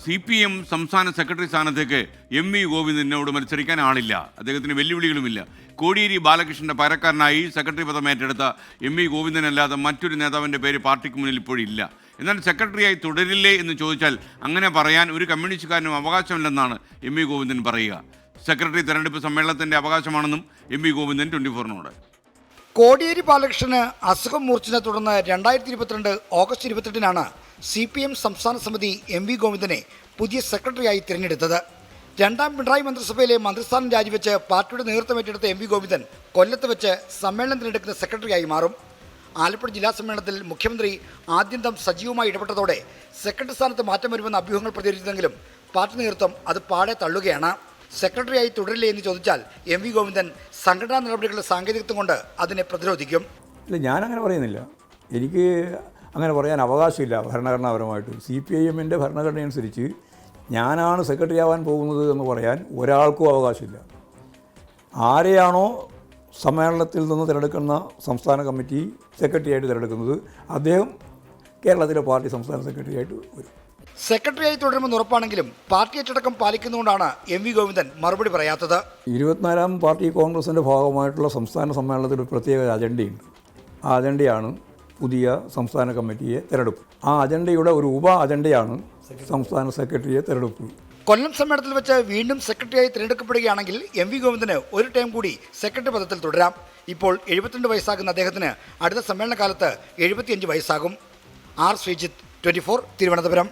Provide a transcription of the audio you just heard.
CPM സംസ്ഥാന secretary സ്ഥാനത്തേക്ക് MV ഗോവിന്ദനോട് മത്സരിക്കാൻ ആളില്ല. അദ്ദേഹത്തിന് വെല്ലുവിളികളുമില്ല. കോടിയേരി ബാലകൃഷ്ണന്റെ പകരക്കാരനായി സെക്രട്ടറി പദം ഏറ്റെടുത്ത MV ഗോവിന്ദനല്ലാതെ മറ്റൊരു നേതാവിൻ്റെ പേര് പാർട്ടിക്ക് മുന്നിൽ ഇപ്പോഴില്ല. എന്നാൽ സെക്രട്ടറിയായി തുടരില്ലേ എന്ന് ചോദിച്ചാൽ അങ്ങനെ പറയാൻ ഒരു കമ്മ്യൂണിസ്റ്റുകാരനും അവകാശമില്ലെന്നാണ് MV ഗോവിന്ദൻ പറയുക. സെക്രട്ടറി തെരഞ്ഞെടുപ്പ് സമ്മേളനത്തിൻ്റെ അവകാശമാണെന്നും MV ഗോവിന്ദൻ 24നോട്. കോടിയേരി ബാലകൃഷ്ണന് അസുഖം മൂർച്ഛിനെ തുടർന്ന് 2022 ഓഗസ്റ്റ് 28-നാണ് CPM സംസ്ഥാന സമിതി MV ഗോവിന്ദനെ പുതിയ സെക്രട്ടറിയായി തിരഞ്ഞെടുത്തത്. രണ്ടാം പിണറായി മന്ത്രിസഭയിലെ മന്ത്രിസ്ഥാനം രാജിവെച്ച് പാർട്ടിയുടെ നേതൃത്വം ഏറ്റെടുത്ത MV ഗോവിന്ദൻ കൊല്ലത്ത് വെച്ച് സമ്മേളനം തിരഞ്ഞെടുക്കുന്ന സെക്രട്ടറിയായി മാറും. ആലപ്പുഴ ജില്ലാ സമ്മേളനത്തിൽ മുഖ്യമന്ത്രി ആദ്യന്തം സജീവമായി ഇടപെട്ടതോടെ സെക്രട്ടറി സ്ഥാനത്ത് മാറ്റം വരുമെന്ന അഭ്യൂഹങ്ങൾ പ്രചരിച്ചെങ്കിലും പാർട്ടി നേതൃത്വം അത് പാടെ തള്ളുകയാണ്. സെക്രട്ടറിയായി തുടരില്ലേ എന്ന് ചോദിച്ചാൽ MV ഗോവിന്ദൻ സംഘടനാ നടപടികളുടെ സാങ്കേതികത്വം കൊണ്ട് അതിനെ പ്രതിരോധിക്കും. ഇല്ല, ഞാനങ്ങനെ പറയുന്നില്ല. എനിക്ക് അങ്ങനെ പറയാൻ അവകാശമില്ല ഭരണഘടനാപരമായിട്ട്. CPIMൻ്റെ ഭരണഘടന അനുസരിച്ച് ഞാനാണ് സെക്രട്ടറി ആവാൻ പോകുന്നത് എന്ന് പറയാൻ ഒരാൾക്കും അവകാശമില്ല. ആരെയാണോ സമ്മേളനത്തിൽ നിന്ന് തിരഞ്ഞെടുക്കുന്ന സംസ്ഥാന കമ്മിറ്റി സെക്രട്ടറിയായിട്ട് തിരഞ്ഞെടുക്കുന്നത് അദ്ദേഹം കേരളത്തിലെ പാർട്ടി സംസ്ഥാന സെക്രട്ടറിയായിട്ട് വരും. സെക്രട്ടറിയായി തുടരുമെന്ന് ഉറപ്പാണെങ്കിലും പാർട്ടി അച്ചടക്കം പാലിക്കുന്നതുകൊണ്ടാണ് MV ഗോവിന്ദൻ മറുപടി പറയാത്തത്. 24-ാം പാർട്ടി കോൺഗ്രസിൻ്റെ ഭാഗമായിട്ടുള്ള സംസ്ഥാന സമ്മേളനത്തിൽ ഒരു പ്രത്യേക അജണ്ടയുണ്ട്. ആ അജണ്ടയാണ് പുതിയ സംസ്ഥാന കമ്മിറ്റിയെ തിരഞ്ഞെടുപ്പ്. ആ അജണ്ടയുടെ ഒരു ഉപ അജണ്ടയാണ് സംസ്ഥാന സെക്രട്ടറിയെ തിരഞ്ഞെടുപ്പ്. കൊല്ലം സമ്മേളനത്തിൽ വെച്ച് വീണ്ടും സെക്രട്ടറിയായി തിരഞ്ഞെടുക്കപ്പെടുകയാണെങ്കിൽ MV ഗോവിന്ദന് ഒരു ടൈം കൂടി സെക്രട്ടറി പദത്തിൽ തുടരാം. ഇപ്പോൾ 72 വയസ്സാകുന്ന അദ്ദേഹത്തിന് അടുത്ത സമ്മേളന കാലത്ത് 75 വയസ്സാകും. R. ശ്രീജിത്ത്, 24, തിരുവനന്തപുരം.